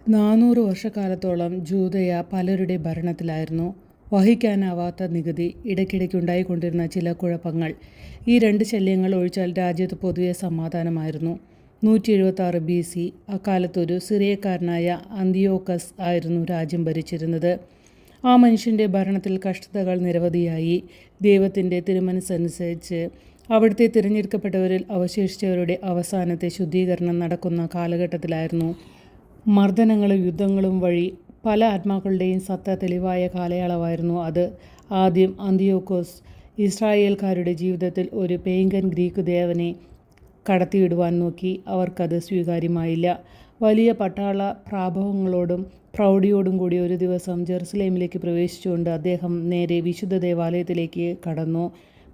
400 വർഷക്കാലത്തോളം ജൂദയ പലരുടെ ഭരണത്തിലായിരുന്നു. വഹിക്കാനാവാത്ത നികുതി, ഇടയ്ക്കിടയ്ക്കുണ്ടായിക്കൊണ്ടിരുന്ന ചില കുഴപ്പങ്ങൾ. ഈ രണ്ട് ശല്യങ്ങൾ ഒഴിച്ചാൽ രാജ്യത്ത് പൊതുവെ സമാധാനമായിരുന്നു. 176 BC അക്കാലത്തൊരു സിറിയക്കാരനായ അന്തിയോക്കസ് ആയിരുന്നു രാജ്യം ഭരിച്ചിരുന്നത്. ആ മനുഷ്യൻ്റെ ഭരണത്തിൽ കഷ്ടതകൾ നിരവധിയായി. ദൈവത്തിൻ്റെ തിരുമനസ്സനുസരിച്ച് അവിടുത്തെ തിരഞ്ഞെടുക്കപ്പെട്ടവരിൽ അവശേഷിച്ചവരുടെ അവസാനത്തെ ശുദ്ധീകരണം നടക്കുന്ന കാലഘട്ടത്തിലായിരുന്നു. മർദ്ദനങ്ങളും യുദ്ധങ്ങളും വഴി പല ആത്മാക്കളുടെയും സത്ത തെളിവായ കാലയളവായിരുന്നു അത്. ആദ്യം അന്തിയോക്കോസ് ഇസ്രായേൽക്കാരുടെ ജീവിതത്തിൽ ഒരു പേഗൻ ഗ്രീക്ക് ദേവനെ കടത്തിവിടുവാൻ നോക്കി. അവർക്കത് സ്വീകാര്യമായില്ല. വലിയ പട്ടാള പ്രാഭവങ്ങളോടും പ്രൗഢിയോടും കൂടി ഒരു ദിവസം ജെറുസലേമിലേക്ക് പ്രവേശിച്ചുകൊണ്ട് അദ്ദേഹം നേരെ വിശുദ്ധ ദേവാലയത്തിലേക്ക് കടന്നു.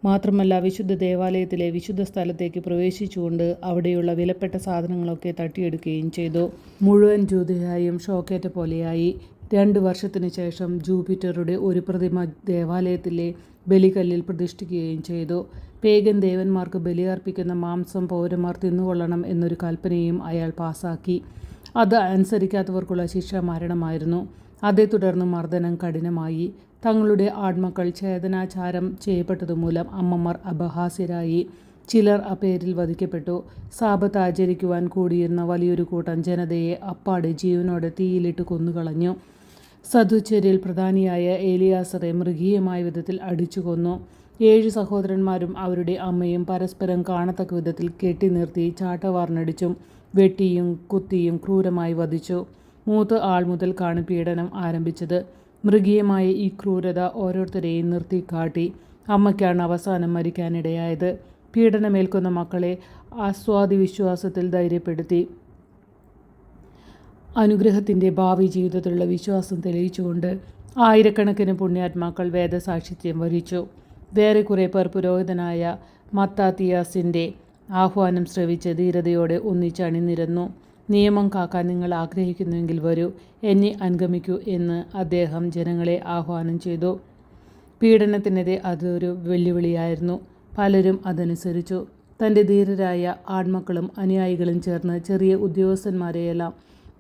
മാത്രമല്ല, വിശുദ്ധ ദേവാലയത്തിലെ വിശുദ്ധ സ്ഥലത്തേക്ക് പ്രവേശിച്ചുകൊണ്ട് അവിടെയുള്ള വിലപ്പെട്ട സാധനങ്ങളൊക്കെ തട്ടിയെടുക്കുകയും ചെയ്തു. മുഴുവൻ ജൂദയായും ഷോക്കേറ്റ പോലെയായി. 2 വർഷത്തിനു ശേഷം ജൂപ്പിറ്ററുടെ ഒരു പ്രതിമ ദേവാലയത്തിലെ ബലികല്ലിൽ പ്രതിഷ്ഠിക്കുകയും ചെയ്തു. പേഗൻ ദേവന്മാർക്ക് ബലിയർപ്പിക്കുന്ന മാംസം പൗരന്മാർ തിന്നുകൊള്ളണം എന്നൊരു കൽപ്പനയും അയാൾ പാസാക്കി. അത് അനുസരിക്കാത്തവർക്കുള്ള ശിക്ഷ മരണമായിരുന്നു. അതേ തുടർന്ന് മർദ്ദനം കഠിനമായി. തങ്ങളുടെ ആൺമക്കൾ ഛേദനാചാരം ചെയ്യപ്പെട്ടതുമൂലം അമ്മമാർ അപഹാസ്യരായി. ചിലർ അപ്പേരിൽ വധിക്കപ്പെട്ടു. സാബത്ത് ആചരിക്കുവാൻ കൂടിയിരുന്ന വലിയൊരു കൂട്ടം ജനതയെ അപ്പാടെ ജീവനോടെ തീയിലിട്ട് കൊന്നുകളഞ്ഞു. സദുച്ചരിൽ പ്രധാനിയായ ഏലിയാസറെ മൃഗീയമായ വിധത്തിൽ അടിച്ചു കൊന്നു. 7 സഹോദരന്മാരും അവരുടെ അമ്മയും പരസ്പരം കാണത്തക്ക വിധത്തിൽ കെട്ടി നിർത്തി ചാട്ടവാറിനടിച്ചും വെട്ടിയും കുത്തിയും ക്രൂരമായി വധിച്ചു. മൂത്ത ആൾ മുതൽക്കാണ് പീഡനം ആരംഭിച്ചത്. മൃഗീയമായ ഈ ക്രൂരത ഓരോരുത്തരെയും നിർത്തിക്കാട്ടി. അമ്മയ്ക്കാണ് അവസാനം മരിക്കാനിടയായത്. പീഡനമേൽക്കുന്ന മക്കളെ ആസ്വാദിവിശ്വാസത്തിൽ ധൈര്യപ്പെടുത്തി. അനുഗ്രഹത്തിൻ്റെ ഭാവി ജീവിതത്തിലുള്ള വിശ്വാസം തെളിയിച്ചുകൊണ്ട് ആയിരക്കണക്കിന് പുണ്യാത്മാക്കൾ വേദസാക്ഷിത്യം വഹിച്ചു. വേറെ കുറേ പേർ പുരോഹിതനായ മത്താത്തിയാസിൻ്റെ ആഹ്വാനം ശ്രവിച്ച് ധീരതയോടെ ഒന്നിച്ച് അണിനിരന്നു. നിയമം കാക്കാൻ നിങ്ങൾ ആഗ്രഹിക്കുന്നുവെങ്കിൽ വരൂ, എന്നെ അനുഗമിക്കൂ എന്ന് അദ്ദേഹം ജനങ്ങളെ ആഹ്വാനം ചെയ്തു. പീഡനത്തിനെതിരെ അതൊരു വെല്ലുവിളിയായിരുന്നു. പലരും അതനുസരിച്ചു. തൻ്റെ ധീരരായ ആൺമക്കളും അനുയായികളും ചേർന്ന് ചെറിയ ഉദ്യോഗസ്ഥന്മാരെയെല്ലാം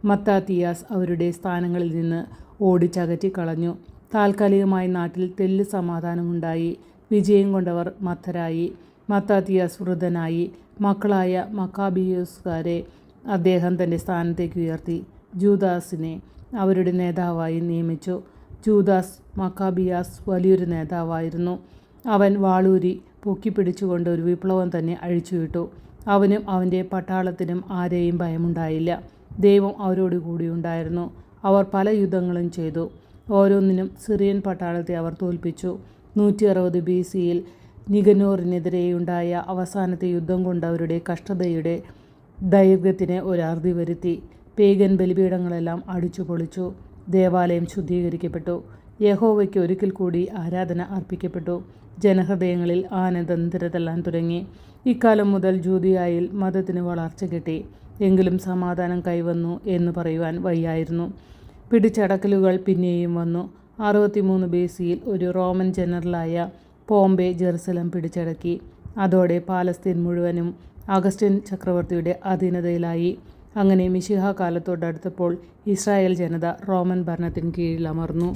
മത്താത്തിയാസ് അവരുടെ സ്ഥാനങ്ങളിൽ നിന്ന് ഓടിച്ചകറ്റിക്കളഞ്ഞു. താൽക്കാലികമായി നാട്ടിൽ തെല്ല് സമാധാനമുണ്ടായി. വിജയം കൊണ്ടവർ മത്തരായി. മത്താത്തിയാസ് വൃദ്ധനായി. മക്കളായ മക്കാബിയോസുകാരെ അദ്ദേഹം തൻ്റെ സ്ഥാനത്തേക്ക് ഉയർത്തി. ജൂദാസിനെ അവരുടെ നേതാവായി നിയമിച്ചു. ജൂദാസ് മക്കാബിയാസ് വലിയൊരു നേതാവായിരുന്നു. അവൻ വാളൂരി പൊക്കിപ്പിടിച്ചുകൊണ്ട് ഒരു വിപ്ലവം തന്നെ അഴിച്ചുവിട്ടു. അവനും അവൻ്റെ പട്ടാളത്തിനും ആരെയും ഭയമുണ്ടായില്ല. ദൈവം അവരോട് കൂടിയുണ്ടായിരുന്നു. അവർ പല യുദ്ധങ്ങളും ചെയ്തു. ഓരോന്നിനും സിറിയൻ പട്ടാളത്തെ അവർ തോൽപ്പിച്ചു. 160 BC നികനോറിനെതിരെയുണ്ടായ അവസാനത്തെ യുദ്ധം കൊണ്ട് അവരുടെ കഷ്ടതയുടെ ദൈർഘ്യത്തിന് ഒരറുതി വരുത്തി. പേഗൻ ബലിപീഠങ്ങളെല്ലാം അടിച്ചു പൊളിച്ചു. ദേവാലയം ശുദ്ധീകരിക്കപ്പെട്ടു. യഹോവയ്ക്ക് ഒരിക്കൽ കൂടി ആരാധന അർപ്പിക്കപ്പെട്ടു. ജനഹൃദയങ്ങളിൽ ആനന്ദം തിരതല്ലാൻ തുടങ്ങി. ഇക്കാലം മുതൽ ജൂദയായിൽ മതത്തിന് വളർച്ച കിട്ടി. എങ്കിലും സമാധാനം കൈവന്നു എന്ന് പറയുവാൻ വയ്യായിരുന്നു. പിടിച്ചടക്കലുകൾ പിന്നെയും വന്നു. 63 BC ഒരു റോമൻ ജനറലായ പോംബെ ജെറുസലം പിടിച്ചടക്കി. അതോടെ പാലസ്തീൻ മുഴുവനും അഗസ്റ്റ്യൻ ചക്രവർത്തിയുടെ അധീനതയിലായി. അങ്ങനെ മിശിഹ കാലത്തോടടുത്തപ്പോൾ ഇസ്രായേൽ ജനത റോമൻ ഭരണത്തിന് കീഴിൽ അമർന്നു.